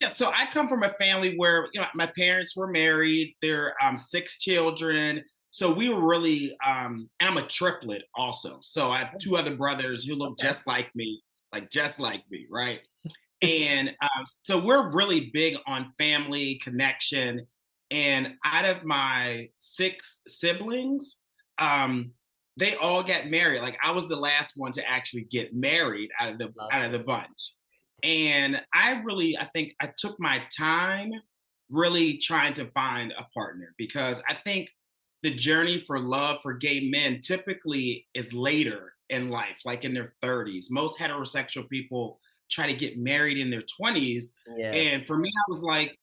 Yeah, so I come from a family where my parents were married. There are six children, so we were really. And I'm a triplet also, so I have two other brothers who look Okay. just like me, right? And so we're really big on family connection. And out of my six siblings, um, they all got married. Like I was the last one to actually get married out of Lovely. the bunch. And I think I took my time really trying to find a partner because I think the journey for love for gay men typically is later in life, like in their 30s. Most heterosexual people try to get married in their 20s. Yes. And for me, I was like,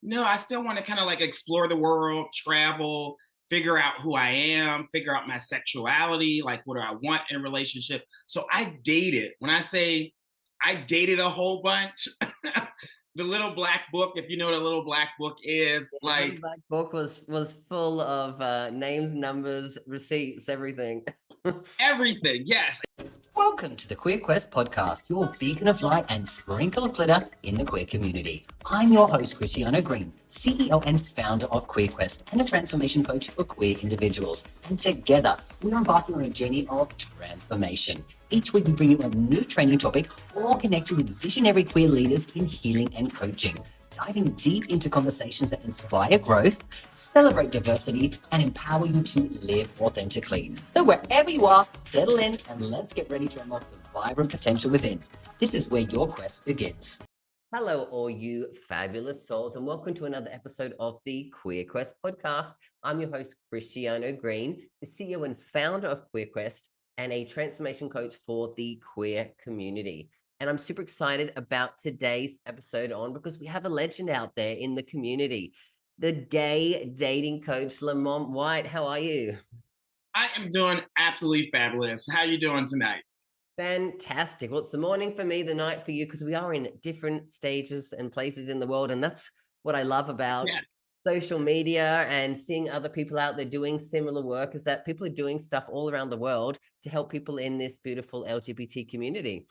no, I still want to kind of like explore the world, travel, figure out who I am, figure out my sexuality, like what do I want in a relationship. So I dated. When I say I dated a whole bunch, the little black book, if you know what a little black book is, Yeah, the little like black book was full of names, numbers, receipts, everything. everything. Yes. Welcome to the Queer Quest podcast, your beacon of light and sprinkle of glitter in the queer community. I'm your host, Cristiano Green, CEO and founder of Queer Quest and a transformation coach for queer individuals. And together, we're embarking on a journey of transformation. Each week, we bring you a new training topic or connect you with visionary queer leaders in healing and coaching. Diving deep into conversations that inspire growth, celebrate diversity, and empower you to live authentically. So wherever you are, settle in and let's get ready to unlock the vibrant potential within. This is where your quest begins. Hello, all you fabulous souls, and welcome to another episode of the Queer Quest podcast. I'm your host, Cristiano Green, the CEO and founder of Queer Quest and a transformation coach for the queer community. And I'm super excited about today's episode because we have a legend out there in the community, the gay dating coach, Lamont White. How are you? I am doing absolutely fabulous. How you doing tonight? Fantastic. Well, it's the morning for me, the night for you, because we are in different stages and places in the world. And that's what I love about Yeah. social media and seeing other people out there doing similar work is that people are doing stuff all around the world to help people in this beautiful LGBT community.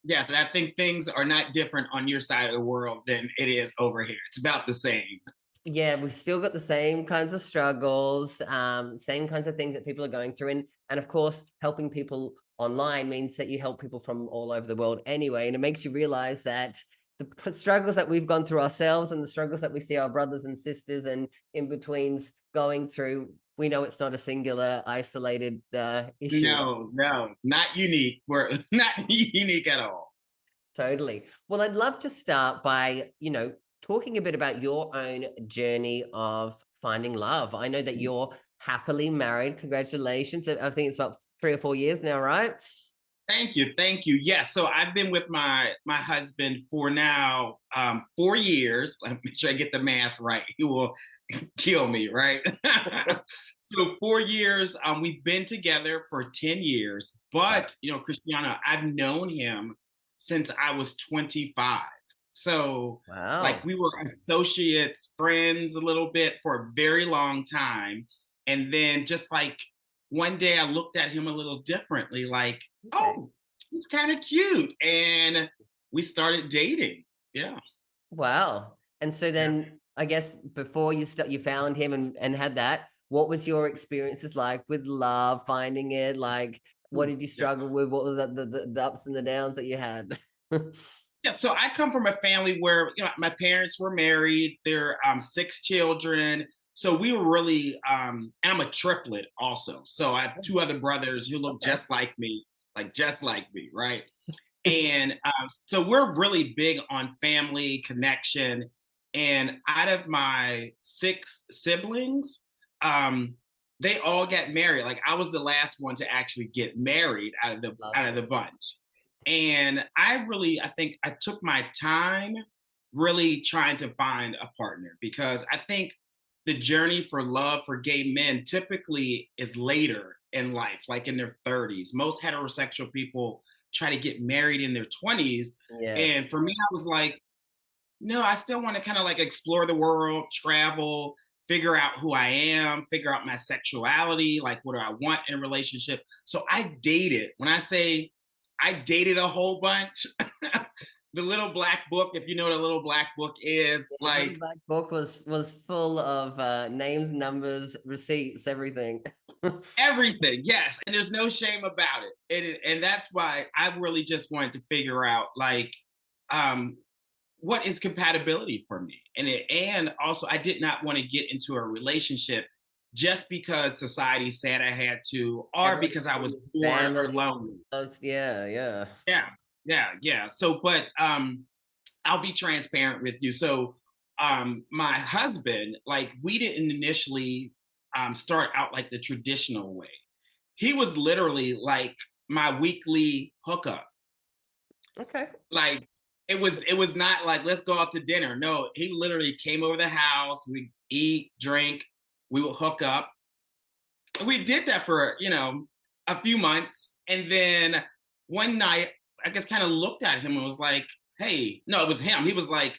Yes, and I think things are not different on your side of the world than it is over here. It's about the same. Yeah, we've still got the same kinds of struggles, same kinds of things that people are going through. And of course, helping people online means that you help people from all over the world anyway. And it makes you realize that struggles that we've gone through ourselves and the struggles that we see our brothers and sisters and in betweens going through, we know it's not a singular, isolated issue. No, no, not unique. We're not unique at all. Totally. Well, I'd love to start by, talking a bit about your own journey of finding love. I know that you're happily married. Congratulations. I think it's about 3 or 4 years now, right? Thank you, thank you. Yes, so I've been with my husband for now 4 years. Let me make sure I get the math right. He will kill me, right? So 4 years. We've been together for 10 years, Wow. but Cristiano, I've known him since I was 25. So like Wow. we were associates, friends a little bit for a very long time. And then just like one day I looked at him a little differently, like, Okay. oh, he's kind of cute. And we started dating. Yeah. Wow. And so Yeah. then I guess before you found him and had that, what was your experiences like with love, finding it? Like, what Ooh, did you yeah. struggle with? What was the ups and the downs that you had? Yeah, so I come from a family where my parents were married. There are six children, so we were really. And I'm a triplet also, so I have two other brothers who look Okay. just like me, right? And so we're really big on family connection. And out of my six siblings, um, they all got married. Like I was the last one to actually get married out of Lovely. the bunch. And I think I took my time really trying to find a partner because I think the journey for love for gay men typically is later in life, like in their 30s. Most heterosexual people try to get married in their 20s. Yes. And for me, I was like, no, I still want to kind of like explore the world, travel, figure out who I am, figure out my sexuality, like what do I want in a relationship. So I dated. When I say I dated a whole bunch, the little black book, if you know what a little black book is, Yeah, the little like black book was full of names, numbers, receipts, everything. everything. Yes, and there's no shame about it. And that's why I really just wanted to figure out like um what is compatibility for me. And also I did not want to get into a relationship just because society said I had to, or Everyone because I was in the bored or family. lonely. Yeah, yeah. Yeah, yeah. So, but I'll be transparent with you. So, my husband, like, we didn't initially start out like the traditional way. He was literally like my weekly hookup. Okay. Like, it was not like let's go out to dinner. No, he literally came over the house. We eat, drink, we would hook up. We did that for a few months, and then one night I just kind of looked at him and was like, hey, no, it was him. He was like,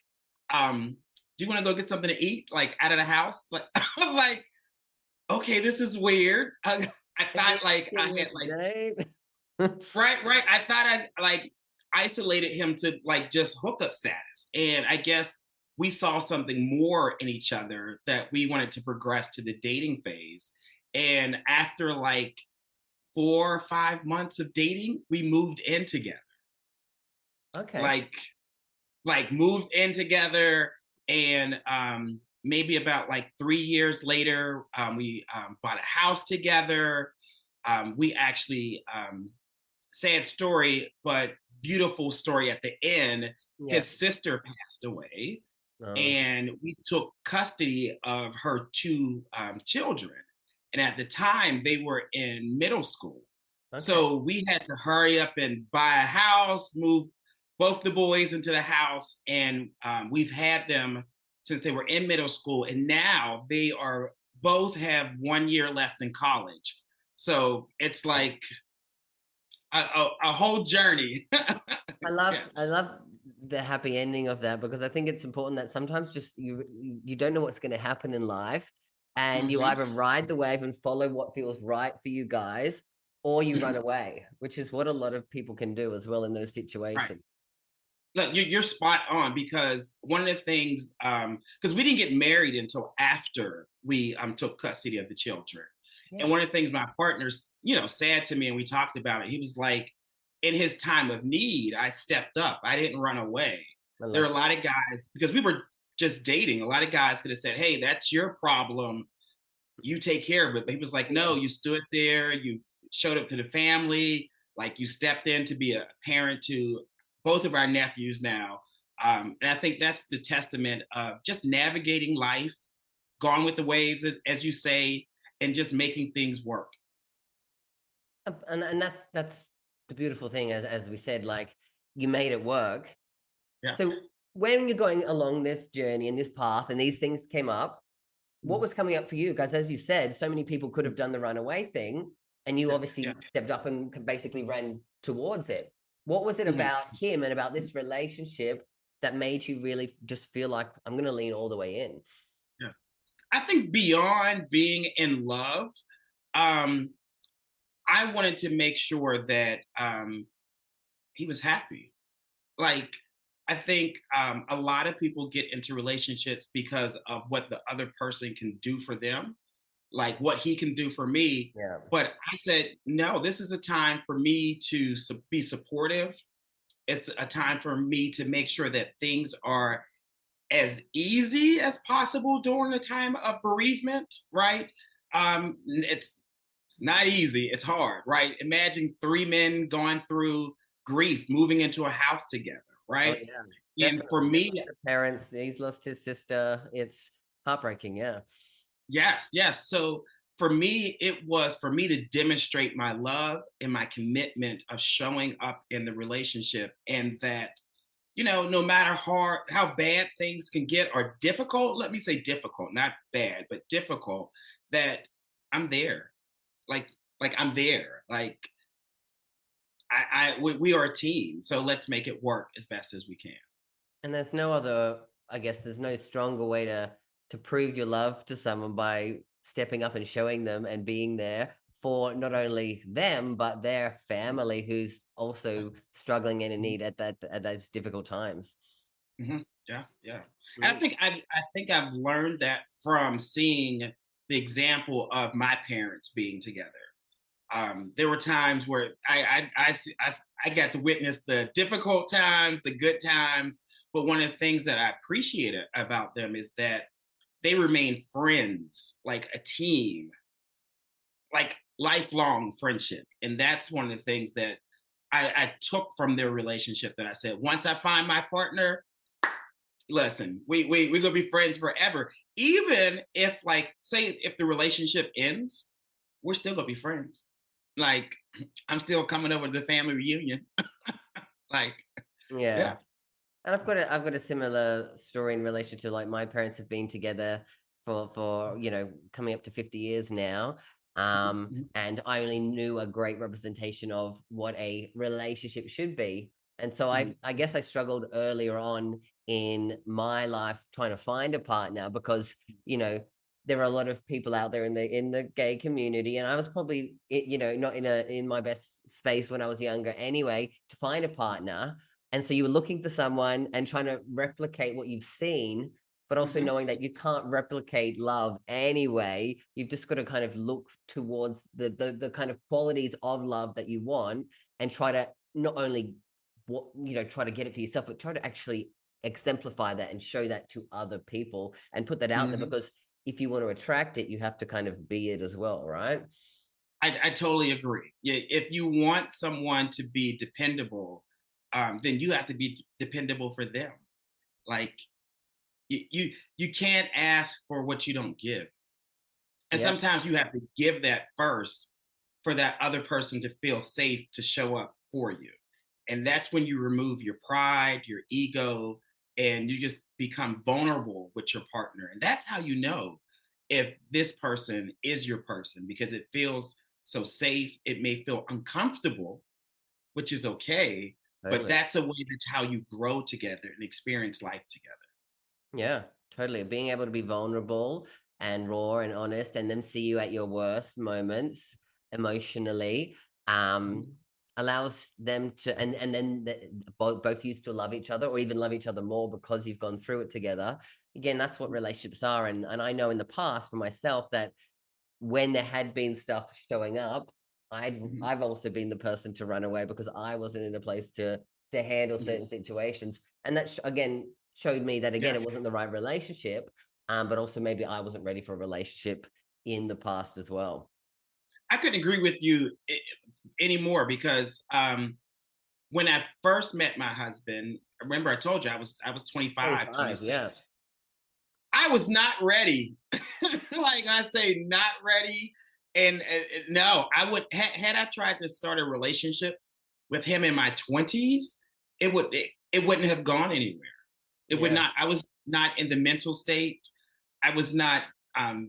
do you want to go get something to eat, like out of the house? Like, I was like, okay, this is weird. I thought like I had like Date. right. I thought I like isolated him to like just hookup status, and I guess we saw something more in each other that we wanted to progress to the dating phase. And after like 4 or 5 months of dating, we moved in together. Okay. Like moved in together, and maybe about like 3 years later, we bought a house together. We actually sad story, but beautiful story at the end. Yeah. His sister passed away, No. and we took custody of her two children. And at the time, they were in middle school. Okay. So we had to hurry up and buy a house, move both the boys into the house. And we've had them since they were in middle school. And now they are both have 1 year left in college. So it's like a whole journey. I Yes. love the happy ending of that because I think it's important that sometimes just you don't know what's going to happen in life, and you Hmm. either ride the wave and follow what feels right for you guys, or you run Hmm. away, which is what a lot of people can do as well in those Right. situations. Look, you're spot on, because one of the things, because we didn't get married until after we took custody of the children. And Yeah, one of the things my partner's, said to me, and we talked about it, he was like, in his time of need, I stepped up. I didn't run away. I There are love a lot of guys, because we were just dating, a lot of guys could have said, hey, that's your problem, you take care of it. But he was like, no, that. you stood there, you showed up to the family, like you stepped in to be a parent to both of our nephews now. And I think that's the testament of just navigating life, going with the waves, as you say, and just making things work. And that's the beautiful thing, as we said, like you made it work. Yeah. So when you're going along this journey and this path and these things came up, what was coming up for you? Guys, as you said, so many people could have done the runaway thing, and you Yeah. Yeah. obviously stepped up and basically ran towards it. What was it Mhm. about him and about this relationship that made you really just feel like I'm going to lean all the way in? Yeah. I think beyond being in love, um, I wanted to make sure that he was happy. Like, I think a lot of people get into relationships because of what the other person can do for them, like what he can do for me. Yeah. But I said, no, this is a time for me to be supportive. It's a time for me to make sure that things are as easy as possible during the time of bereavement, right? It's not easy, it's hard, right? Imagine three men going through grief, moving into a house together, Oh right? yeah. And for Definitely. They me, lost their parents. He's lost his sister. It's heartbreaking. Yeah. yes, yes. So for me, it was for me to demonstrate my love and my commitment of showing up in the relationship, and that no matter how bad things can get or difficult, let me say difficult, not bad, but difficult, that I'm there. Like I'm there. Like we are a team, so let's make it work as best as we can. And there's no other, I guess there's no stronger way to prove your love to someone by stepping up and showing them and being there for not only them but their family who's also struggling and in Mhm, need at those difficult times. mhm. Yeah, yeah. And Mm. I think I've learned that from seeing the example of my parents being together. There were times where I got to witness the difficult times, the good times, but one of the things that I appreciated about them is that they remain friends, like a team, like lifelong friendship. And that's one of the things that I took from their relationship that I said, once I find my partner, listen, we're gonna be friends forever. Even if like say if the relationship ends, we're still gonna be friends. Like I'm still coming over to the family reunion. Like, Yeah. yeah. And I've got a similar story in relation to, like, my parents have been together for, coming up to 50 years now. Mhm, And I only knew a great representation of what a relationship should be. And so mhm, I guess I struggled earlier on in my life trying to find a partner because, you know, there are a lot of people out there in the gay community, and I was probably not in my best space when I was younger anyway to find a partner. And so you were looking for someone and trying to replicate what you've seen, but also mhm, knowing that you can't replicate love anyway. You've just got to kind of look towards the kind of qualities of love that you want and try to not only try to get it for yourself, but try to actually exemplify that and show that to other people and put that out there mhm. because if you want to attract it, you have to kind of be it as well, right? I totally agree. Yeah, if you want someone to be dependable, then you have to be dependable for them. Like you can't ask for what you don't give. And Yep, sometimes you have to give that first for that other person to feel safe to show up for you. And that's when you remove your pride, your ego, and you just become vulnerable with your partner. And that's how you know if this person is your person because it feels so safe. It may feel uncomfortable, which is okay, but totally. that's a way that's how you grow together and experience life together. Yeah, totally. Being able to be vulnerable and raw and honest and then see you at your worst moments emotionally um Mhm. allows them to and then both you still love each other or even love each other more because you've gone through it together. Again, that's what relationships are and I know in the past for myself that when there had been stuff showing up, Mhm. I've also been the person to run away because I wasn't in a place to handle Mhm. certain situations, and that again showed me that again Yeah. it wasn't the right relationship, but also maybe I wasn't ready for a relationship in the past as well. I couldn't agree with you anymore because when I first met my husband, remember I told you I was 25, 25, 26. yeah, I was not ready. Like I say, not ready. And no, I would had I tried to start a relationship with him in my 20s, it wouldn't have gone anywhere. It would yeah, not. I was not in the mental state. I was not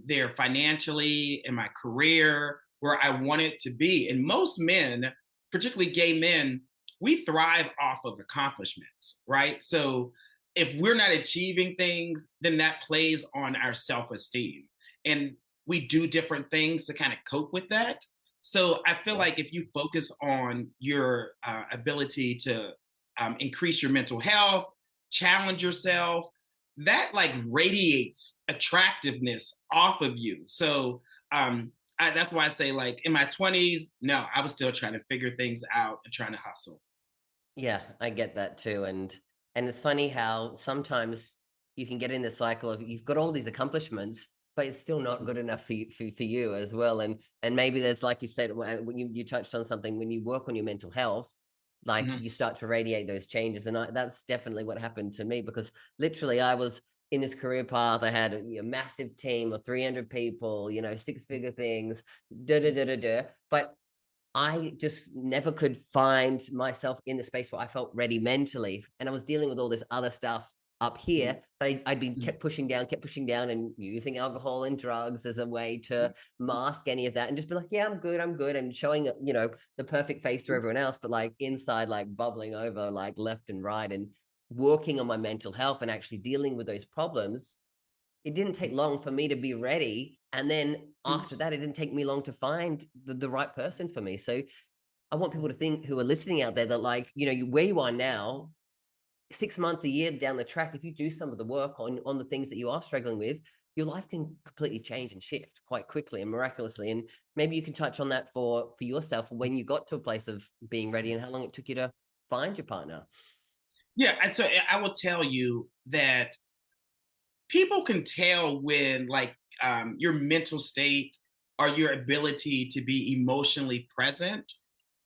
there financially in my career where I wanted to be. And most men, particularly gay men, we thrive off of accomplishments, right? So if we're not achieving things, then that plays on our self esteem. And we do different things to kind of cope with that. So I feel like yes, if you focus on your ability to increase your mental health, challenge yourself, that like radiates attractiveness off of you. So that's why I say like in my 20s, no, I was still trying to figure things out and trying to hustle. yeah, I get that too, and it's funny how sometimes you can get in the cycle of you've got all these accomplishments, but it's still not good enough for you as well. And maybe there's like you said when you touched on something when you work on your mental health, like Mhm, you start to radiate those changes. And that's definitely what happened to me because literally I was in this career path. I had a massive team of 300 people, six-figure things, da da da da da. But I just never could find myself in the space where I felt ready mentally, and I was dealing with all this other stuff up mhm, here that I'd been mhm, kept pushing down, and using alcohol and drugs as a way mhm, to mask any of that, and just be like, "Yeah, I'm good," and showing the perfect face to mhm. everyone else, but like inside, like bubbling over, like left and right, and working on my mental health and actually dealing with those problems it didn't take long for me to be ready. And then Mhm. after that, it didn't take me long to find the right person for me. So I want people to think, who are listening out there, that like, where you are now, 6 months, a year down the track, if you do some of the work on the things that you are struggling with, your life can completely change and shift quite quickly and miraculously. And maybe you can touch on that for yourself, when you got to a place of being ready, and how long it took you to find your partner. Yeah, and so I will tell you that people can tell when like your mental state or your ability to be emotionally present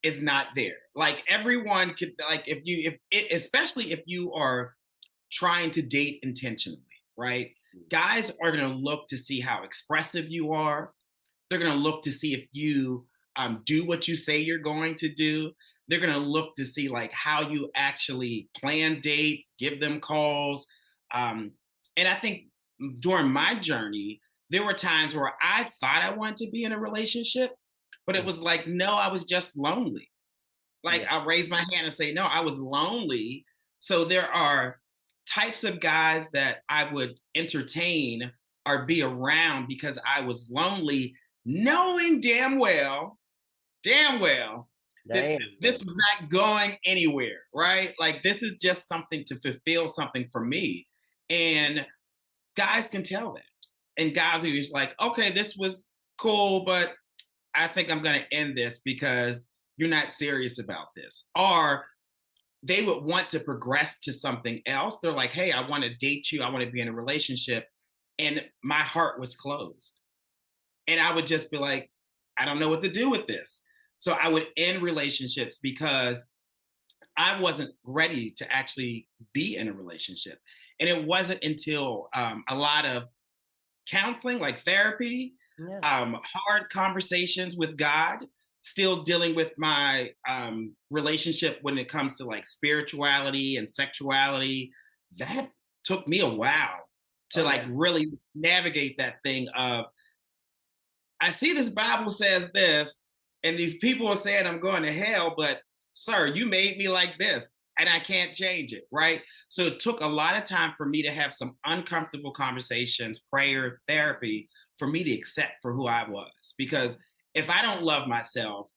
is not there. Like everyone could, like especially if you are trying to date intentionally, right? Guys are going to look to see how expressive you are. They're going to look to see if you do what you say you're going to do. They're going to look to see like how you actually plan dates, give them calls. Um, and I think during my journey, there were times where I thought I wanted to be in a relationship, but it Mm, was like, no, I was just lonely. Like yeah, I'll raise my hand and say, no, I was lonely. So there are types of guys that I would entertain or be around because I was lonely, knowing damn well that this damn. was not going anywhere, right? Like this is just something to fulfill something for me. And guys can tell that. And guys are just like, okay, this was cool, but I think I'm going to end this because you're not serious about this. Or they would want to progress to something else. They're like, hey, I want to date you. I want to be in a relationship. And my heart was closed. And I would just be like, I don't know what to do with this. So I would end relationships because I wasn't ready to actually be in a relationship. And it wasn't until a lot of counseling, like therapy, Yeah. hard conversations with God, still dealing with my relationship when it comes to like spirituality and sexuality. That took me a while to Oh like yeah. really navigate that thing of I see this Bible says this, and these people are saying I'm going to hell, but sir, you made me like this, and I can't change it, right? So it took a lot of time for me to have some uncomfortable conversations, prayer, therapy, for me to accept for who I was. Because if I don't love myself,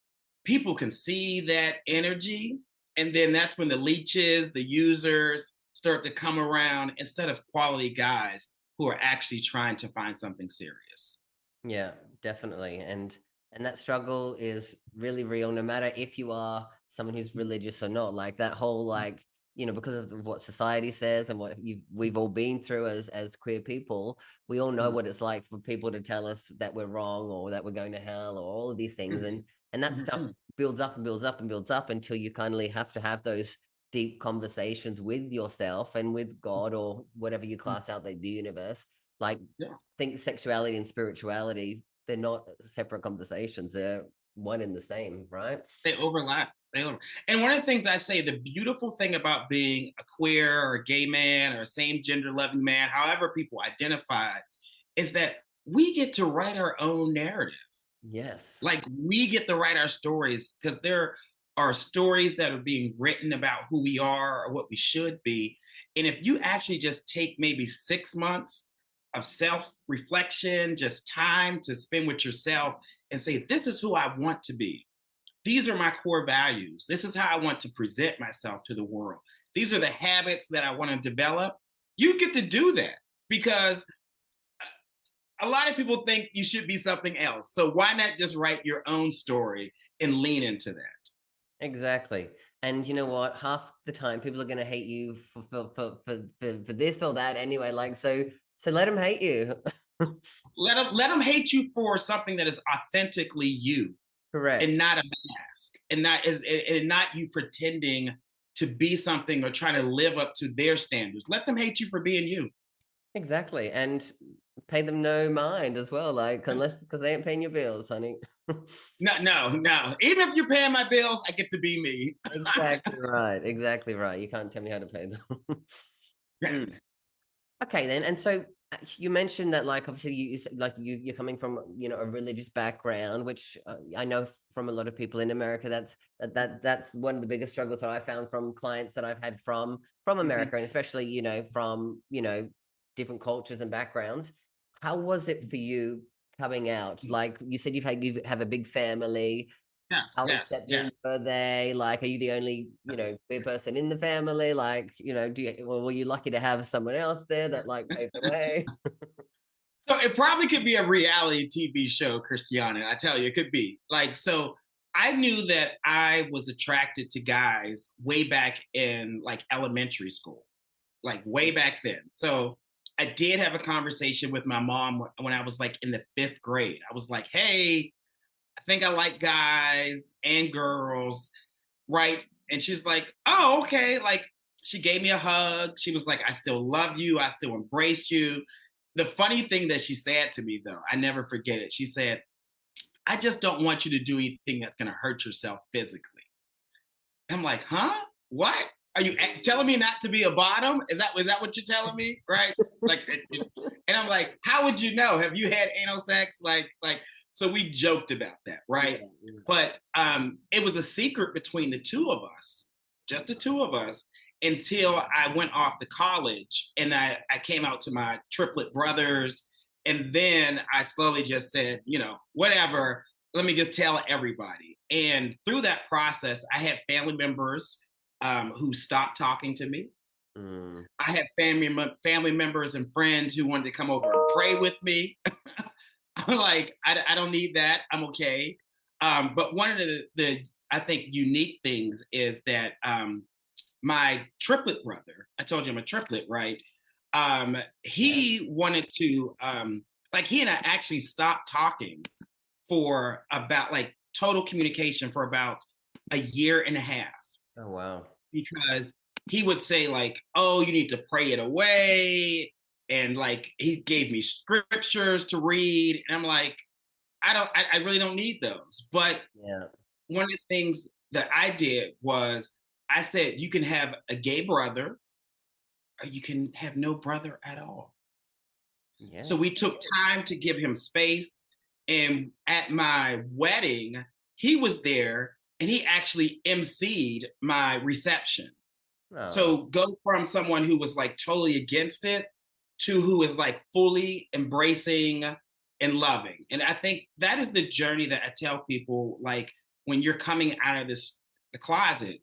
people can see that energy, and then that's when the leeches, the users start to come around instead of quality guys who are actually trying to find something serious. Yeah, definitely. And that struggle is really real, no matter if you are someone who's religious or not. Like that whole like, because of what society says and what we've all been through as queer people, we all know Mhm. what it's like for people to tell us that we're wrong, or that we're going to hell, or all of these things. Mhm. And that stuff Mhm. builds up and builds up and builds up until you kindly have to have those deep conversations with yourself and with God, or whatever you Mhm. class out the universe. Like, Yeah, think sexuality and spirituality, they're not separate conversations. They're one and the same, right? they overlap. And one of the things I say, the beautiful thing about being a queer or a gay man or a same gender loving man, however people identify, is that we get to write our own narrative. Yes. Like we get to write our stories because there are stories that are being written about who we are or what we should be. And if you actually just take maybe 6 months of self reflection, just time to spend with yourself and say, this is who I want to be. These are my core values. This is how I want to present myself to the world. These are the habits that I want to develop. You get to do that because a lot of people think you should be something else. So why not just write your own story and lean into that? Exactly. And you know what? Half the time people are gonna hate you for this or that anyway. Like, so let them hate you. Let them hate you for something that is authentically you and Correct. not a mask and not you pretending to be something or trying to live up to their standards. Let them hate you for being you. Exactly. And pay them no mind as well. Like, unless because they ain't paying your bills, honey. No, no, no. Even if you're paying my bills, I get to be me. Exactly right. Exactly right. You can't tell me how to pay them. Mm. Okay, then. And so you mentioned that, like, obviously, you said, like you're coming from a religious background, which I know from a lot of people in America. That's one of the biggest struggles that I found from clients that I've had from Mhm. America, and especially from different cultures and backgrounds. How was it for you coming out? Like you said, you have a big family. Yes, How yes, yes. accepting were they? Like, are you the only, queer person in the family? Like, were you lucky to have someone else there that like paved the way? So it probably could be a reality TV show, Christiana. I tell you, it could be. Like, so I knew that I was attracted to guys way back in like elementary school, like way back then. So I did have a conversation with my mom when I was like in the 5th grade. I was like, hey, I think I like guys and girls, right? And she's like, oh, okay. Like, she gave me a hug. She was like, I still love you. I still embrace you. The funny thing that she said to me, though, I never forget it. She said, I just don't want you to do anything that's going to hurt yourself physically. I'm like, huh? What? Are you telling me not to be a bottom? Is that what you're telling me? Right? Like, and I'm like, how would you know? Have you had anal sex? So we joked about that, Yeah, right? But it was a secret between the two of us, just the two of us, until I went off to college and I came out to my triplet brothers. And then I slowly just said, whatever, let me just tell everybody. And through that process, I had family members who stopped talking to me. mm, I had family members and friends who wanted to come over and pray with me. I'm like, I don't need that. I'm okay. But one of the I think unique things is that my triplet brother, I told you I'm a triplet, right? yeah. He wanted to like he and I actually stopped talking for about like total communication for about a year and a half Oh wow. because he would say like, "Oh, you need to pray it away," and like he gave me scriptures to read, and I'm like, I really don't need those. But Yeah. one of the things that I did was I said, you can have a gay brother, or you can have no brother at all. So Yeah. we took time to give him space. And at my wedding, he was there and he actually emceed my reception. Oh, So go from someone who was like totally against it to who is like fully embracing and loving. And I think that is the journey that I tell people like when you're coming out of the closet,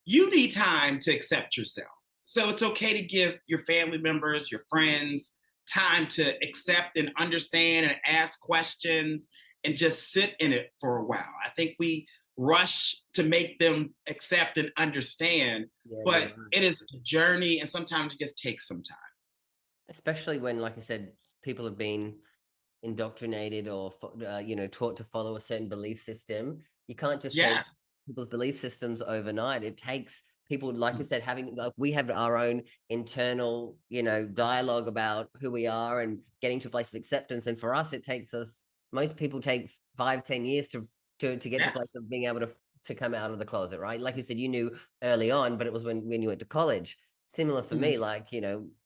you need time to accept yourself. So it's okay to give your family members, your friends, time to accept and understand and ask questions and just sit in it for a while. I think we rush to make them accept and understand, yeah, you're but right. it is a journey and sometimes it just takes some time. Especially when, like I said, people have been indoctrinated or taught to follow a certain belief system. You can't just change Yes. people's belief systems overnight. It takes people, like you said, having like we have our own internal dialogue about who we are and getting to a place of acceptance. And for us, it takes us, most people take 5-10 years to get to a place Yes. of being able to come out of the closet, right? Like you said, you knew early on, but it was when you went to college. Similar for Mhm. me, like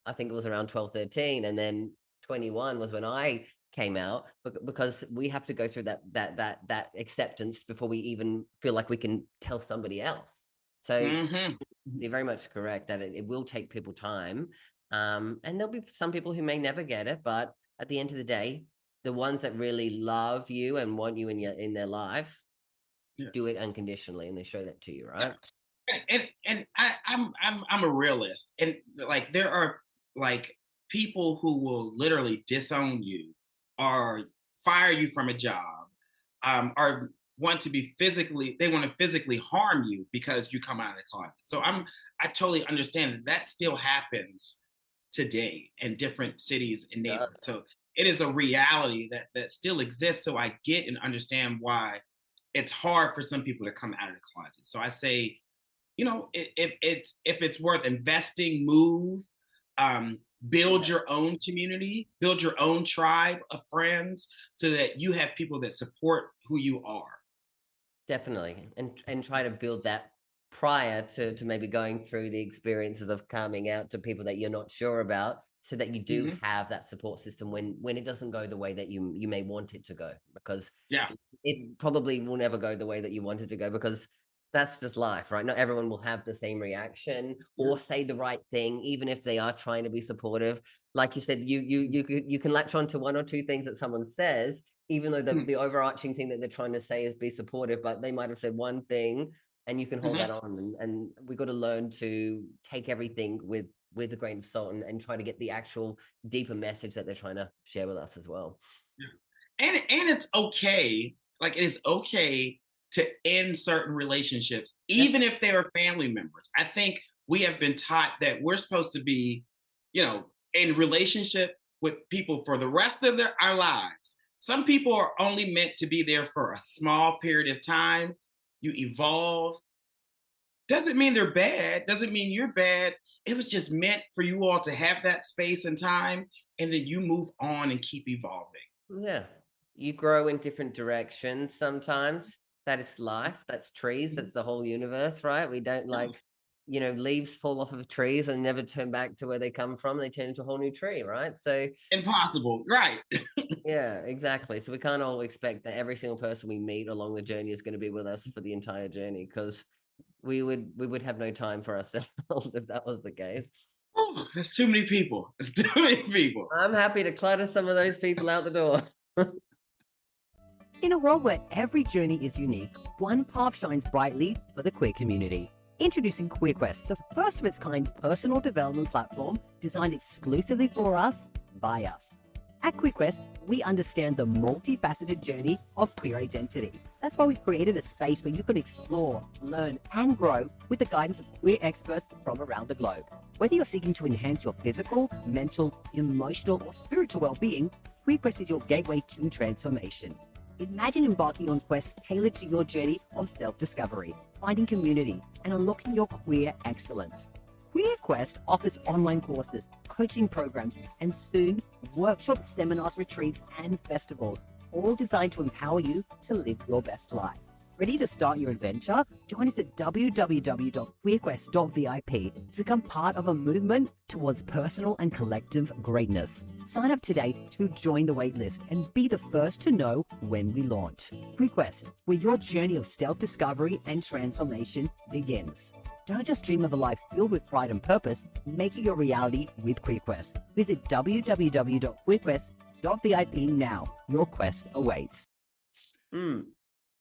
I think it was around 12, 13, and then 21 was when I came out, because we have to go through that acceptance before we even feel like we can tell somebody else. So Mhm. you're very much correct that it will take people time, and there'll be some people who may never get it, but at the end of the day, the ones that really love you and want you in their life Yeah. do it unconditionally, and they show that to you, Yeah. right? And I'm a realist, and like there are like people who will literally disown you or fire you from a job, or they want to physically harm you because you come out of the closet. So I totally understand that that still happens today in different cities and It neighborhoods. does. So it is a reality that still exists. So I get and understand why it's hard for some people to come out of the closet. So I say, if it's worth investing, move, um, build your own community, build your own tribe of friends, so that you have people that support who you are. Definitely, and try to build that prior to maybe going through the experiences of coming out to people that you're not sure about, so that you do Mhm. have that support system when it doesn't go the way that you may want it to go, because Yeah. it probably will never go the way that you want it to go, because That's just life, right? Not everyone will have the same reaction or say the right thing, even if they are trying to be supportive. Like you said, you can latch on to one or two things that someone says, even though Mhm, the overarching thing that they're trying to say is be supportive, but they might have said one thing, and you can hold mhm. that on. And we got to learn to take everything with a grain of salt and try to get the actual deeper message that they're trying to share with us as well. Yeah. And it's okay, like it is okay to end certain relationships, Yeah. even if they are family members. I think we have been taught that we're supposed to be, in relationship with people for the rest of our lives. Some people are only meant to be there for a small period of time. You evolve. Doesn't mean they're bad, doesn't mean you're bad. It was just meant for you all to have that space and time, and then you move on and keep evolving. Yeah. You grow in different directions sometimes. That is life. That's trees. Mhm. That's the whole universe, right? We don't like, leaves fall off of trees and never turn back to where they come from. They turn into a whole new tree, right? So, Impossible, right. yeah, exactly. So we can't all expect that every single person we meet along the journey is going to be with us for the entire journey because we would have no time for ourselves if that was the case. Ooh, there's too many people. There's too many people. I'm happy to clutter some of those people out the door. In a world where every journey is unique, one path shines brightly for the queer community. Introducing QueerQuest, the first of its kind personal development platform designed exclusively for us, by us. At QueerQuest, we understand the multifaceted journey of queer identity. That's why we've created a space where you can explore, learn, and grow with the guidance of queer experts from around the globe. Whether you're seeking to enhance your physical, mental, emotional, or spiritual well-being, QueerQuest is your gateway to transformation. Imagine embarking on quests tailored to your journey of self-discovery, finding community, and unlocking your queer excellence. QueerQuest offers online courses, coaching programs, and soon workshops, seminars, retreats, and festivals, all designed to empower you to live your best life. Ready to start your adventure? Join us at www.queerquest.vip to become part of a movement towards personal and collective greatness. Sign up today to join the waitlist and be the first to know when we launch. QueerQuest, where your journey of self-discovery and transformation begins. Don't just dream of a life filled with pride and purpose, make it your reality with QueerQuest. Visit www.queerquest.vip now. Your quest awaits. Mm.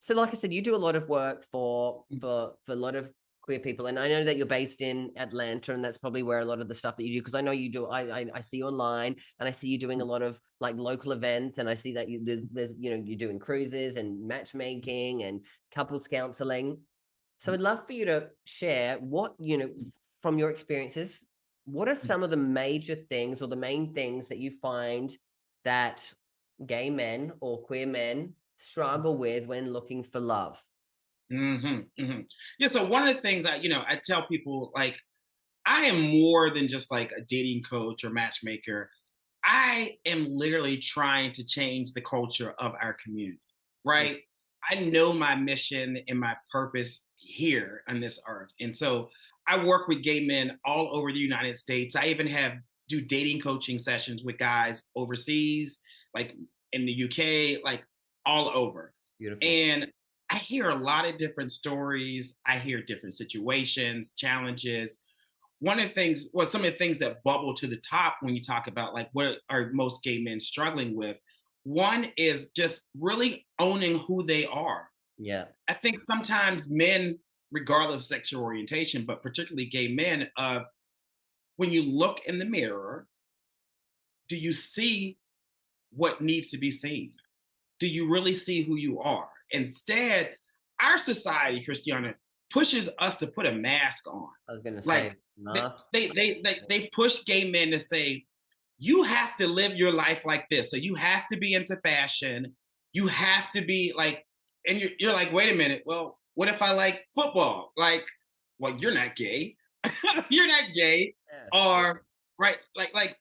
So, like I said, you do a lot of work for a lot of queer people, and I know that you're based in Atlanta, and that's probably where a lot of the stuff that you do. Because I know you do. I see you online, and I see you doing a lot of like local events, and I see that there's you're doing cruises and matchmaking and couples counseling. So, I'd love for you to share what from your experiences. What are some of the major things or the main things that you find that gay men or queer men struggle with when looking for love? Hmm, hmm. Yeah. So one of the things I tell people, like, I am more than just like a dating coach or matchmaker. I am literally trying to change the culture of our community, Mm. right? I know my mission and my purpose here on this earth. And so I work with gay men all over the United States. I even do dating coaching sessions with guys overseas, like in the UK, like all over. Beautiful. And I hear a lot of different stories. I hear different situations, challenges. One of the things, well, some of the things that bubble to the top when you talk about like what are most gay men struggling with, one is just really owning who they are. Yeah. I think sometimes men, regardless of sexual orientation, but particularly gay men, of when you look in the mirror, do you see what needs to be seen? Do you really see who you are? Instead, our society, Christiana, pushes us to put a mask on. I was gonna Like say masks. they push gay men to say, you have to live your life like this. So you have to be into fashion. You have to be like, and you're like, wait a minute. Well, what if I like football? Like, well, you're not gay. You're not gay. Yes. Or right,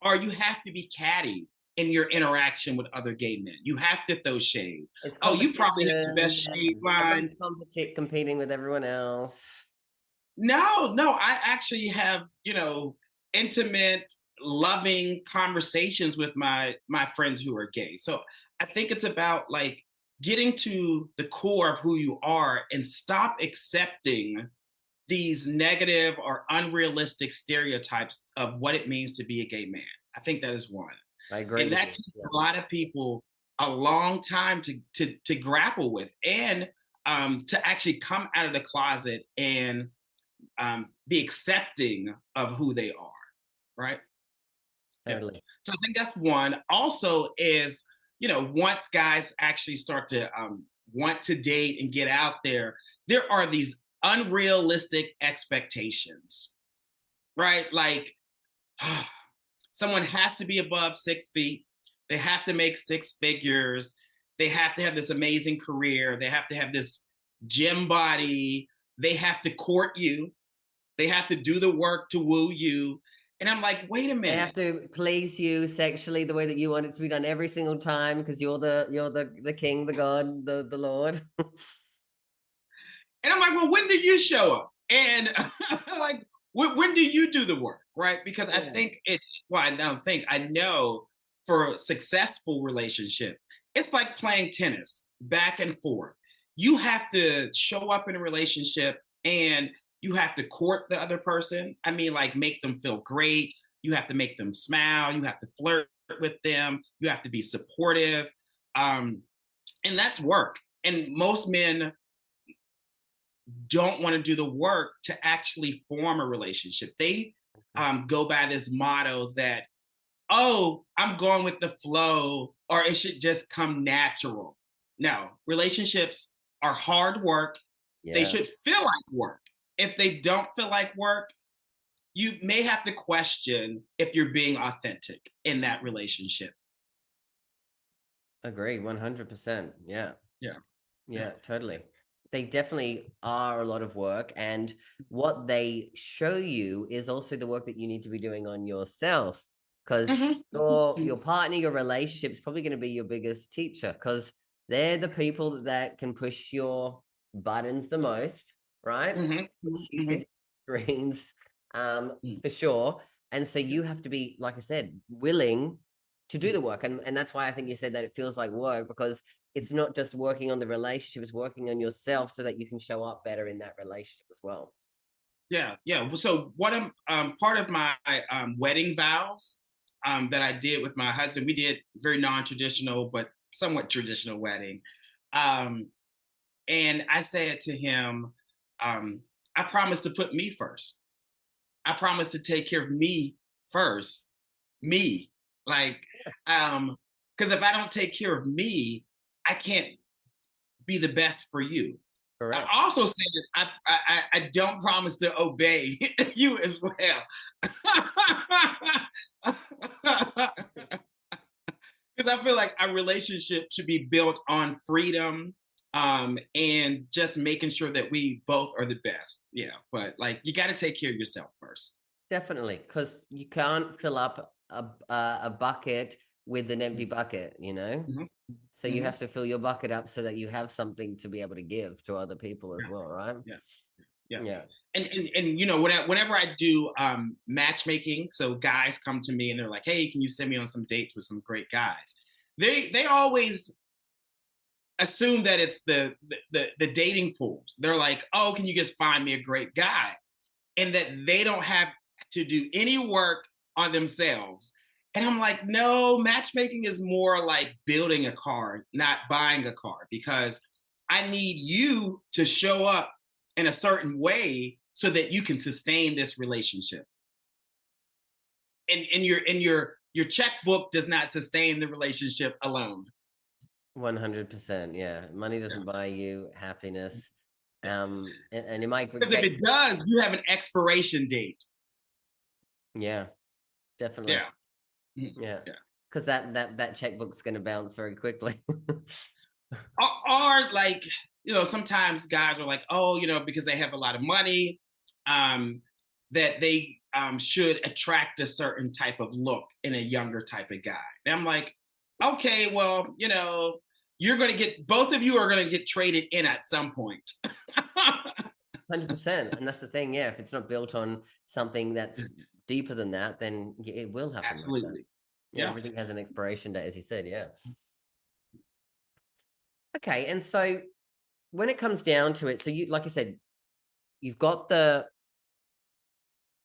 or you have to be catty in your interaction with other gay men. You have to throw shade. It's Oh, you probably have the competition. best shade Everyone's lines. competing with everyone else. No, no, I actually have, intimate, loving conversations with my friends who are gay. So I think it's about like getting to the core of who you are and stop accepting these negative or unrealistic stereotypes of what it means to be a gay man. I think that is one. I agree And with that you. takes Yeah. a lot of people a long time to grapple with, and to actually come out of the closet and be accepting of who they are, right? Yeah. Totally. So I think that's one. Also, is once guys actually start to want to date and get out there, there are these unrealistic expectations, right? Like someone has to be above 6 feet. They have to make six figures. They have to have this amazing career. They have to have this gym body. They have to court you. They have to do the work to woo you. And I'm like, wait a They have minute. to please you sexually the way that you want it to be done every single time because you're the king, the god, the Lord. And I'm like, well, when do you show up? And like, when do you do the work? Right. Because I Yeah. think well, I don't think, I know for a successful relationship, it's like playing tennis back and forth. You have to show up in a relationship and you have to court the other person. I mean, like, make them feel great. You have to make them smile. You have to flirt with them. You have to be supportive. Um, and that's work. And most men don't want to do the work to actually form a relationship. They go by this motto that, oh, I'm going with the flow, or it should just come natural. No, relationships are hard work. They Yeah. should feel like work. If they don't feel like work, you may have to question if you're being authentic in that relationship. Agree, 100%. Yeah. Yeah. Yeah. Yeah, totally. They definitely are a lot of work. And what they show you is also the work that you need to be doing on yourself. Because Mhm, mhm, your mhm, partner, your relationship is probably going to be your biggest teacher because they're the people that can push your buttons the most, right? mhm, Push mhm, you to mhm, extremes, mhm. for sure. And so Yeah. you have to be, like I said, willing to do the work. And that's why I think you said that it feels like work because it's not just working on the relationship, it's working on yourself so that you can show up better in that relationship as well. Yeah, yeah. Well, so what I'm part of my wedding vows that I did with my husband, we did very non-traditional but somewhat traditional wedding. Um, and I said to him, I promise to put me first. I promise to take care of me first. Me. Like, because if I don't take care of me, I can't be the best for you. I Correct. also said that I don't promise to obey you as well. Because I feel like our relationship should be built on freedom, and just making sure that we both are the best. Yeah, but like, you got to take care of yourself first. Definitely, because you can't fill up a bucket with an empty bucket, you know? Hmm. So you Hmm. have to fill your bucket up so that you have something to be able to give to other people as Yeah, well, right? yeah, yeah. Yeah. And whenever I do matchmaking, so guys come to me and they're like, "Hey, can you send me on some dates with some great guys?" They always assume that it's the dating pool. They're like, "Oh, can you just find me a great guy?" And that they don't have to do any work on themselves. And I'm like, no, matchmaking is more like building a car, not buying a car, because I need you to show up in a certain way so that you can sustain this relationship. And your checkbook does not sustain the relationship alone. 100%. Yeah. Money Yeah. doesn't buy you happiness. And it might Because if get, it does, you have an expiration date. yeah, definitely. Yeah. Mhm. Yeah. Yeah. Because that checkbook's going to bounce very quickly. Or like, sometimes guys are like, oh, because they have a lot of money, um that they should attract a certain type of look in a younger type of guy. And I'm like, okay, well, you're going to get, both of you are going to get traded in at some point. 100%. And that's the thing. Yeah. If it's not built on something that's deeper than that, then it will happen like that. Absolutely. Yeah. Yeah. Everything has an expiration date, as you said. Yeah. Okay. And so when it comes down to it, so you, like I said, you've got the,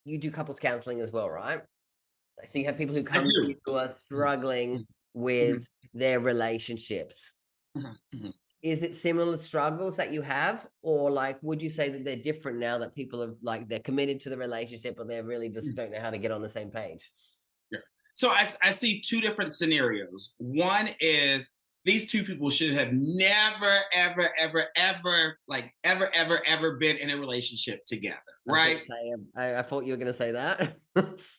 you do couples counseling as well, right? So you have people who I come to you do. who are Mhm, struggling mhm, with their relationships. mhm, mhm. Is it similar struggles that you have, or like would you say that they're different now that people have like they're committed to the relationship, but they really just Mhm. don't know how to get on the same page? Yeah. So I see two different scenarios. One is these two people should have never, ever, ever, ever, like ever, ever, ever been in a relationship together, I was going right? to say, I thought you were going to say that.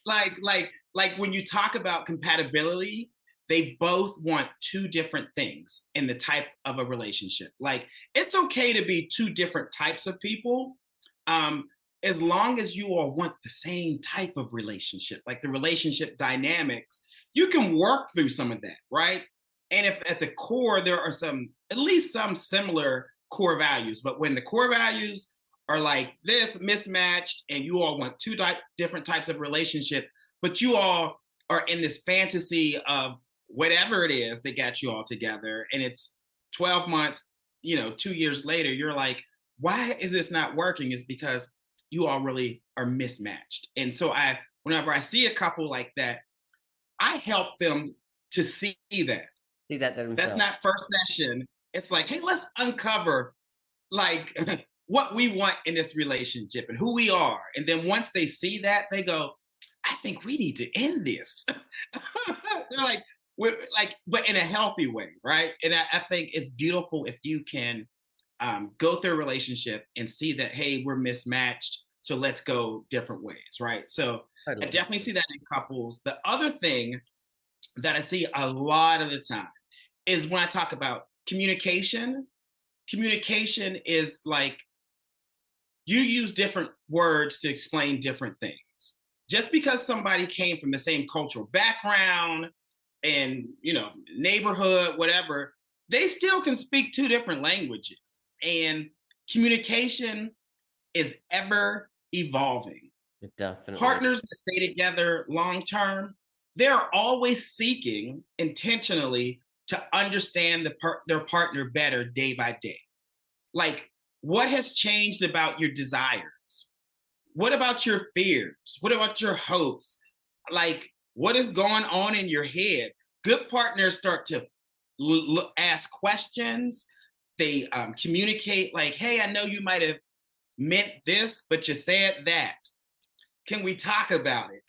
Like when you talk about compatibility, they both want two different things in the type of a relationship. Like it's okay to be two different types of people, um, as long as you all want the same type of relationship, like the relationship dynamics. You can work through some of that, right? And if at the core there are some, at least some similar core values, but when the core values are like this mismatched and you all want two different types of relationship, but you all are in this fantasy of whatever it is that got you all together and it's 12 months, 2 years later, you're like, why is this not working? Is because you all really are mismatched. And so whenever I see a couple like that, I help them to see that. See that That's themselves. not first session. It's like, hey, let's uncover like what we want in this relationship and who we are. And then once they see that, they go, I think we need to end this. They're like, we're like, but in a healthy way, right? And I think it's beautiful if you can go through a relationship and see that, hey, we're mismatched. So let's go different ways, right? So I Totally. definitely see that in couples. The other thing that I see a lot of the time is when I talk about communication. Communication is like you use different words to explain different things. Just because somebody came from the same cultural background and, neighborhood, whatever, they still can speak two different languages. And communication is ever evolving. It definitely. Partners that stay together long term, they're always seeking intentionally to understand their partner better day by day. Like, what has changed about your desires? What about your fears? What about your hopes? Like, what is going on in your head? Good partners start to ask questions. They communicate, like, hey, I know you might have meant this, but you said that. Can we talk about it?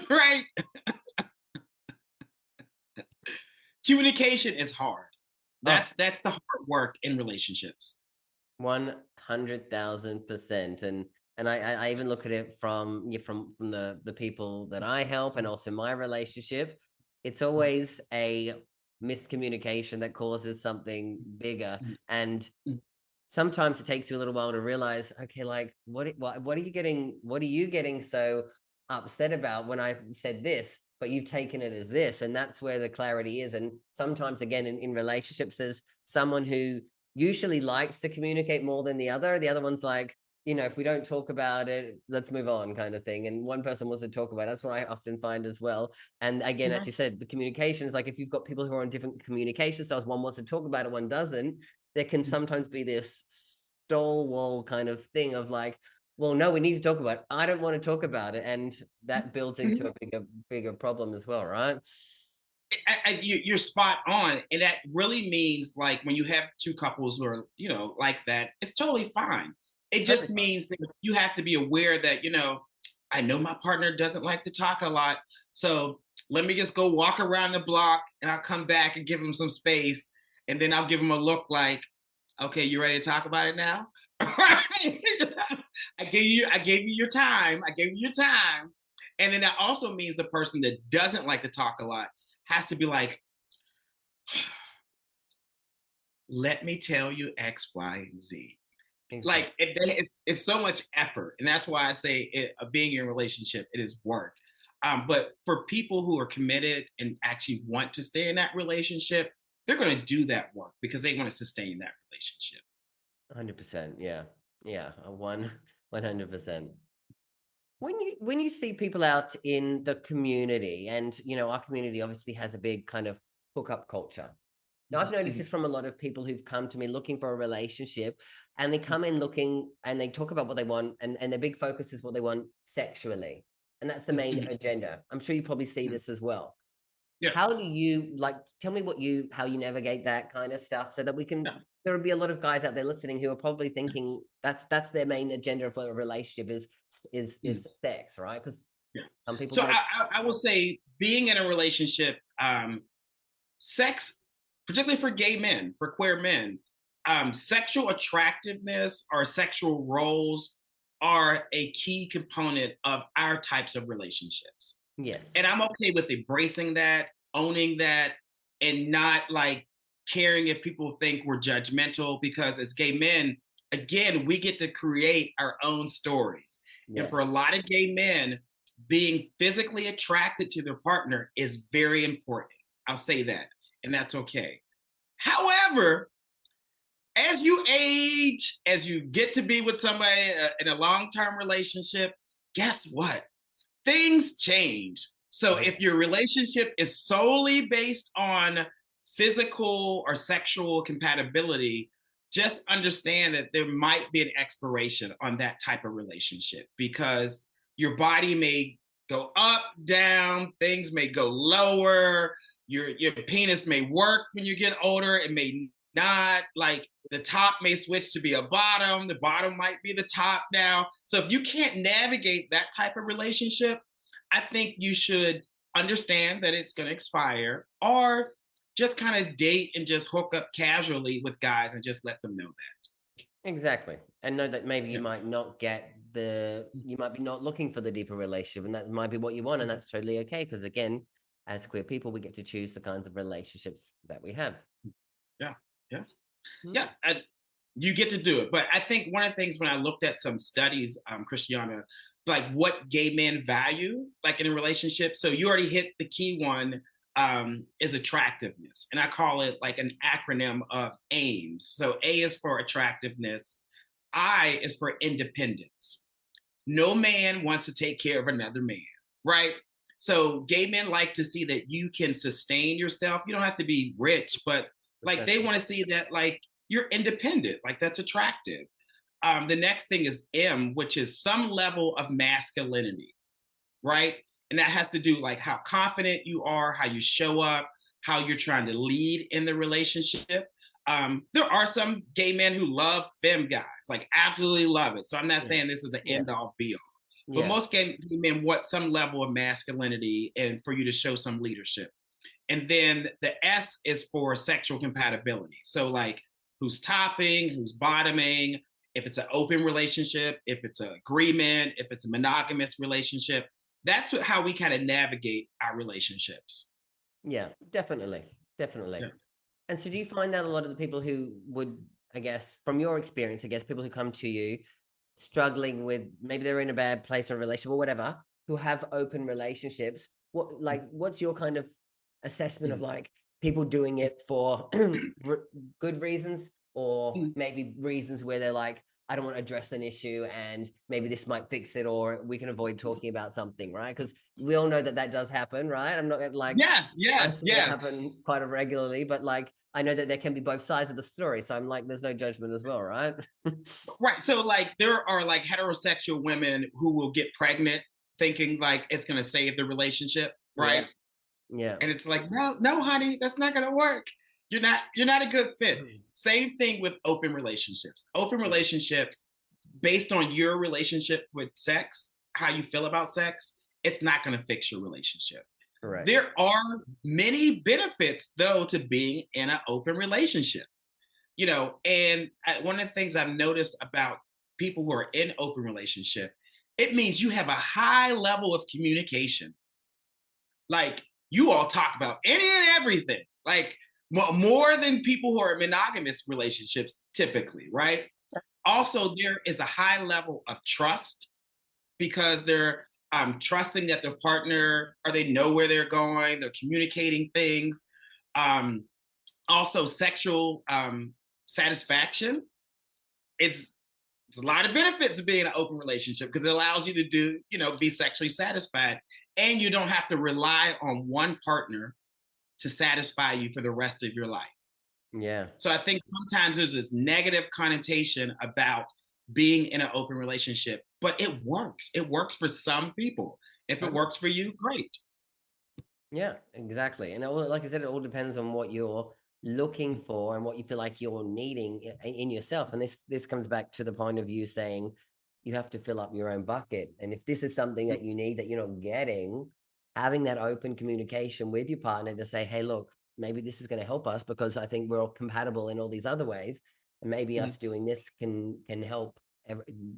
Right? Communication is hard. Oh, That's the hard work in relationships. 100,000%. And I even look at it from yeah, from the people that I help and also my relationship. It's always a miscommunication that causes something bigger. And sometimes it takes you a little while to realize, okay, like what are you getting so upset about when I said this, but you've taken it as this? And that's where the clarity is. And sometimes again in relationships, there's someone who usually likes to communicate more than the other. The other one's like, if we don't talk about it, let's move on, kind of thing. And one person wants to talk about it. That's what I often find as well. And again, as Mhm. you said, the communication is like if you've got people who are on different communication styles, one wants to talk about it, one doesn't, there can sometimes be this stonewall kind of thing of like, well, no, we need to talk about it. I don't want to talk about it. And that builds into Mhm. a bigger problem as well, right? You're spot on, and that really means like when you have two couples who are like that, it's totally fine. It Totally just fine. means that you have to be aware that I know my partner doesn't like to talk a lot, so let me just go walk around the block, and I'll come back and give him some space, and then I'll give him a look like, okay, you ready to talk about it now? I gave you your time. I gave you your time. And then that also means the person that doesn't like to talk a lot has to be like, let me tell you X, Y, and Z. Exactly. Like it's so much effort, and that's why I say being in a relationship, it is work. But for people who are committed and actually want to stay in that relationship, they're going to do that work because they want to sustain that relationship. 100%. Yeah. Yeah. 100%. When you see people out in the community, and our community obviously has a big kind of hookup culture. Now, I've noticed Mhm. this from a lot of people who've come to me looking for a relationship, and they come in looking and they talk about what they want, and their big focus is what they want sexually. And that's the main Mhm. agenda. I'm sure you probably see Mhm. this as well. Yeah. How do you like tell me how you navigate that kind of stuff so that we can Yeah. there will be a lot of guys out there listening who are probably thinking that's their main agenda for a relationship Mhm. is sex, right? Because Yeah. some people So may I will say being in a relationship, sex, particularly for gay men, for queer men, sexual attractiveness or sexual roles are a key component of our types of relationships. yes. And I'm okay with embracing that, owning that, and not like caring if people think we're judgmental because as gay men, again, we get to create our own stories. And for a Yes. lot of gay men, being physically attracted to their partner is very important. I'll say that, and that's okay. However, as you age, as you get to be with somebody in a long term relationship, guess what? Things change. So Oh, if yeah. your relationship is solely based on physical or sexual compatibility, just understand that there might be an expiration on that type of relationship because your body may go up, down, things may go lower, your penis may work when you get older, it may not. Like the top may switch to be a bottom, the bottom might be the top now. So if you can't navigate that type of relationship, I think you should understand that it's going to expire or just kind of date and just hook up casually with guys and just let them know that. Exactly. And know that maybe Yeah. you might be not looking for the deeper relationship, and that might be what you want, and that's totally okay. Because again, as queer people, we get to choose the kinds of relationships that we have. Yeah. Yeah. Mm. Yeah. You get to do it. But I think one of the things when I looked at some studies, Christiana, like what gay men value, like in a relationship. So you already hit the key one is attractiveness. And I call it like an acronym of AIMS. So A is for attractiveness, I is for independence. No man wants to take care of another man, right? So gay men like to see that you can sustain yourself. You don't have to be rich, but like they Precisely. want to see that like you're independent. Like that's attractive. The next thing is M, which is some level of masculinity, right? And that has to do like how confident you are, how you show up, how you're trying to lead in the relationship. There are some gay men who love femme guys, like absolutely love it. So I'm not Yeah. saying this is an Yeah. end all be all, but Yeah. most gay men want some level of masculinity and for you to show some leadership. And then the S is for sexual compatibility. So like who's topping, who's bottoming, if it's an open relationship, if it's an agreement, if it's a monogamous relationship. That's how we kind of navigate our relationships. Yeah. Definitely. Definitely. Yeah. And so do you find that a lot of the people who would, I guess, from your experience, I guess people who come to you struggling with maybe they're in a bad place or relationship or whatever, who have open relationships, what's your kind of assessment of Mhm. like people doing it for good reasons or Mhm. maybe reasons where they're like, I don't want to address an issue and maybe this might fix it or we can avoid talking about something, right? Because we all know that that does happen, right? I'm not gonna like Yes, I yes, see it yes. happen quite regularly, but like I know that there can be both sides of the story. So I'm like, there's no judgment as well, right? Right. So like there are like heterosexual women who will get pregnant thinking like it's gonna save the relationship, Yeah, right? yeah. And it's like, no, no, honey, that's not gonna work. You're not a good fit. Same thing with open relationships. Open Yeah, relationships, based on your relationship with sex, how you feel about sex, it's not gonna fix your relationship. correct. There are many benefits though to being in an open relationship, and one of the things I've noticed about people who are in open relationship, it means you have a high level of communication. Like you all talk about any and everything, like more than people who are in monogamous relationships typically, right? Also, there is a high level of trust because they're trusting that their partner or they know where they're going, they're communicating things. Um, Also, sexual satisfaction. It's it's a lot of benefits of being in an open relationship because it allows you to be sexually satisfied, and you don't have to rely on one partner to satisfy you for the rest of your life. Yeah. So I think sometimes there's this negative connotation about being in an open relationship, but it works. It works for some people. If it works for you, great. Yeah, exactly. And like I said, it all depends on what you're looking for and what you feel like you're needing in yourself. And this comes back to the point of you saying you have to fill up your own bucket. And if this is something that you need that you're not getting, having that open communication with your partner to say, hey, look, maybe this is going to help us because I think we're all compatible in all these other ways. And maybe Mhm. us doing this can help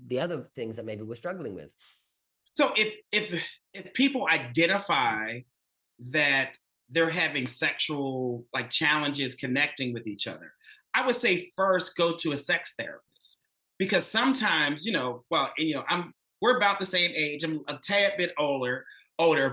the other things that maybe we're struggling with. So if people identify that they're having sexual like challenges connecting with each other, I would say first go to a sex therapist because sometimes, well, I'm we're about the same age. I'm a tad bit older,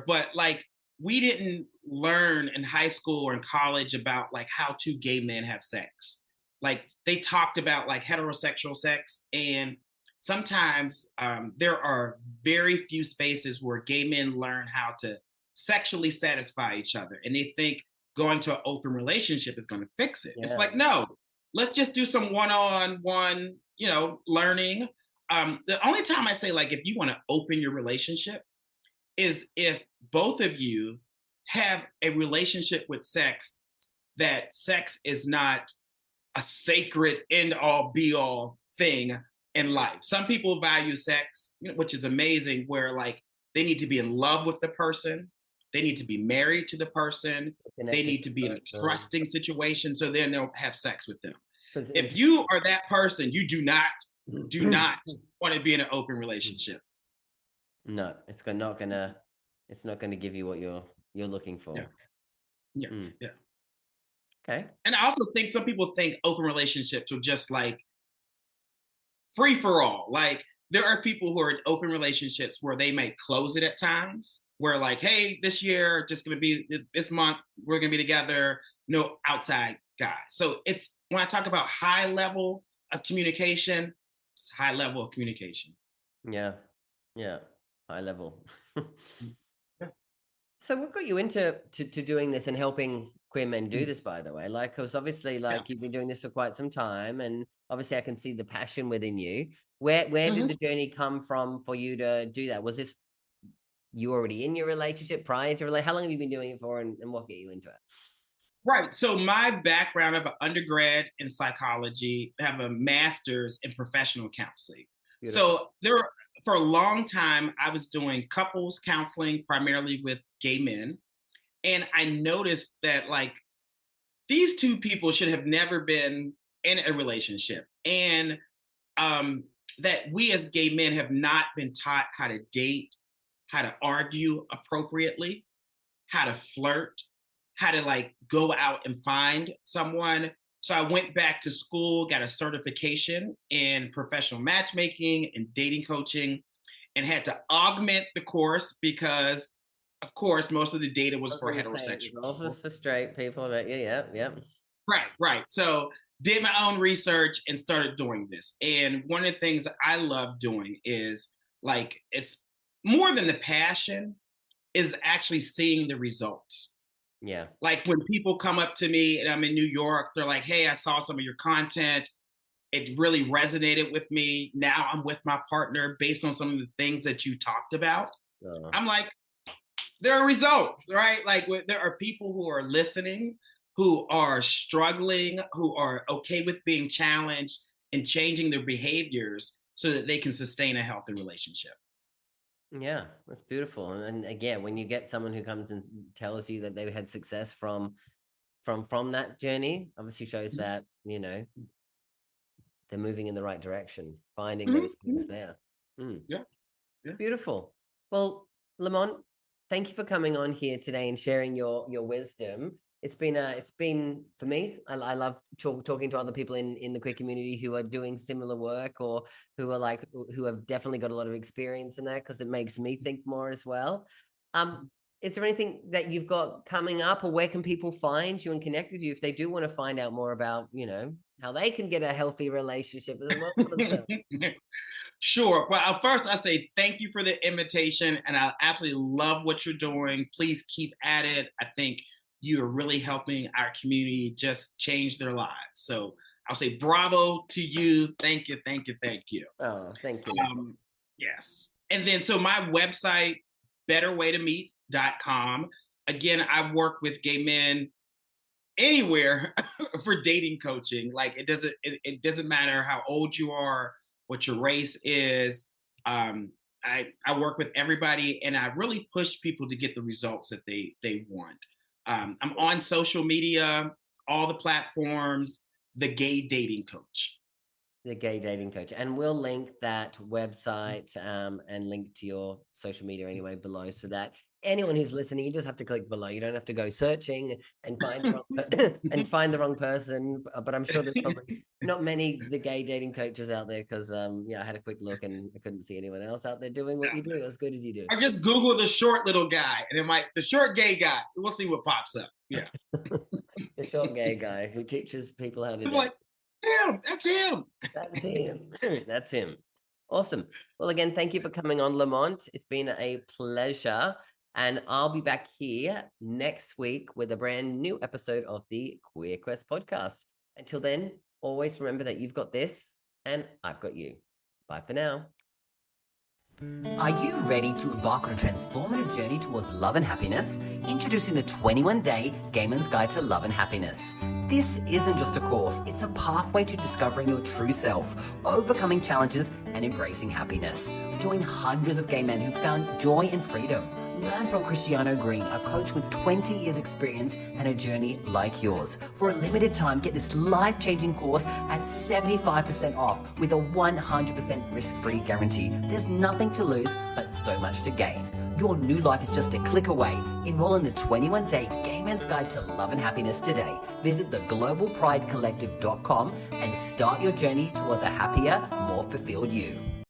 but like we didn't learn in high school or in college about like how two gay men have sex. Like they talked about like heterosexual sex, and sometimes there are very few spaces where gay men learn how to sexually satisfy each other, and they think going to an open relationship is going to fix it. It's Yeah. like, no, let's just do some one-on-one, learning. The only time I say like if you want to open your relationship is if both of you have a relationship with sex, that sex is not a sacred end all be all thing in life. Some people value sex, which is amazing, where like they need to be in love with the person, they need to be married to the person, they Connected need to to the be in a person. trusting situation, so then they'll have sex with them. Because If you are that person, you do not want to be in an open relationship. no, it's not gonna give you what you're looking Yeah, for. yeah, Mm, yeah. okay. And I also think some people think open relationships are just like free for all. Like there are people who are in open relationships where they may close it at times, where like, hey, this year just gonna be this month, we're gonna be together, no outside guys. So it's when I talk about high level of communication, it's high level of communication. Yeah, yeah, high level. Mm. Yeah. So what got you into to doing this and helping queer men do Mm. this, by the way? Like, because obviously, Yeah. like you've been doing this for quite some time, and obviously I can see the passion within you. Where did Mhm. the journey come from for you to do that? Was this you already in your relationship prior to how long have you been doing it for, and what get you into it? Right. So my background, I have an undergrad in psychology, I have a master's in professional counseling. Beautiful. So for a long time, I was doing couples counseling, primarily with gay men. And I noticed that like these two people should have never been in a relationship. And um, that we as gay men have not been taught how to date, how to argue appropriately, how to flirt, how to like go out and find someone. So I went back to school, got a certification in professional matchmaking and dating coaching, and had to augment the course because, of course, most of the data I was was for gonna say heterosexual it's offers people. for straight people, but yeah, yeah, yeah. Right, right. So did my own research and started doing this. And one of the things that I love doing is like it's more than the passion is actually seeing the results. Yeah. Like when people come up to me and I'm in New York, they're like, "Hey, I saw some of your content. It really resonated with me. Now I'm with my partner based on some of the things that you talked about." Oh, I'm like, there are results, right? Like there are people who are listening, who are struggling, who are okay with being challenged and changing their behaviors so that they can sustain a healthy relationship. yeah, that's beautiful. And again, when you get someone who comes and tells you that they've had success from that journey, obviously shows Mhm. that, they're moving in the right direction, finding Mhm. those things Mhm. there. Mm. Yeah, yeah. Beautiful. Well, Lamont, thank you for coming on here today and sharing your wisdom. It's been for me. I love talking to other people in the queer community who are doing similar work or who have definitely got a lot of experience in that because it makes me think more as well. Um, is there anything that you've got coming up, or where can people find you and connect with you if they do want to find out more about how they can get a healthy relationship as well for themselves? Sure. Well, first, I say thank you for the invitation, and I absolutely love what you're doing. Please keep at it. I think you are really helping our community just change their lives. So I'll say bravo to you. Thank you, thank you, thank you. Oh, thank you. Yes. And then so my website, betterwaytomeet.com. Again, I work with gay men anywhere for dating coaching. Like it doesn't matter how old you are, what your race is. I work with everybody, and I really push people to get the results that they want. I'm on social media, all the platforms, the gay dating coach. The gay dating coach, and we'll link that website and link to your social media anyway below, so that anyone who's listening, you just have to click below. You don't have to go searching and find the wrong and find the wrong person. But I'm sure there's probably not many the gay dating coaches out there, because I had a quick look and I couldn't see anyone else out there doing what you do as good as you do. I just Google the short little guy, and it might the short gay guy. We'll see what pops up. Yeah, The short gay guy who teaches people how to I'm date. like, damn, that's him. That's him. That's him. Awesome. Well, again, thank you for coming on, Lamont. It's been a pleasure. And I'll be back here next week with a brand new episode of the Queer Quest podcast. Until then, always remember that you've got this and I've got you. Bye for now. Are you ready to embark on a transformative journey towards love and happiness? Introducing the 21-day Gay Man's Guide to Love and Happiness. This isn't just a course, it's a pathway to discovering your true self, overcoming challenges, and embracing happiness. Join hundreds of gay men who found joy and freedom. Learn from Cristiano Green, a coach with 20 years experience and a journey like yours. For a limited time, get this life-changing course at 75% off with a 100% risk-free guarantee. There's nothing to lose, but so much to gain. Your new life is just a click away. Enroll in the 21-day Gay Man's Guide to Love and Happiness today. Visit theglobalpridecollective.com and start your journey towards a happier, more fulfilled you.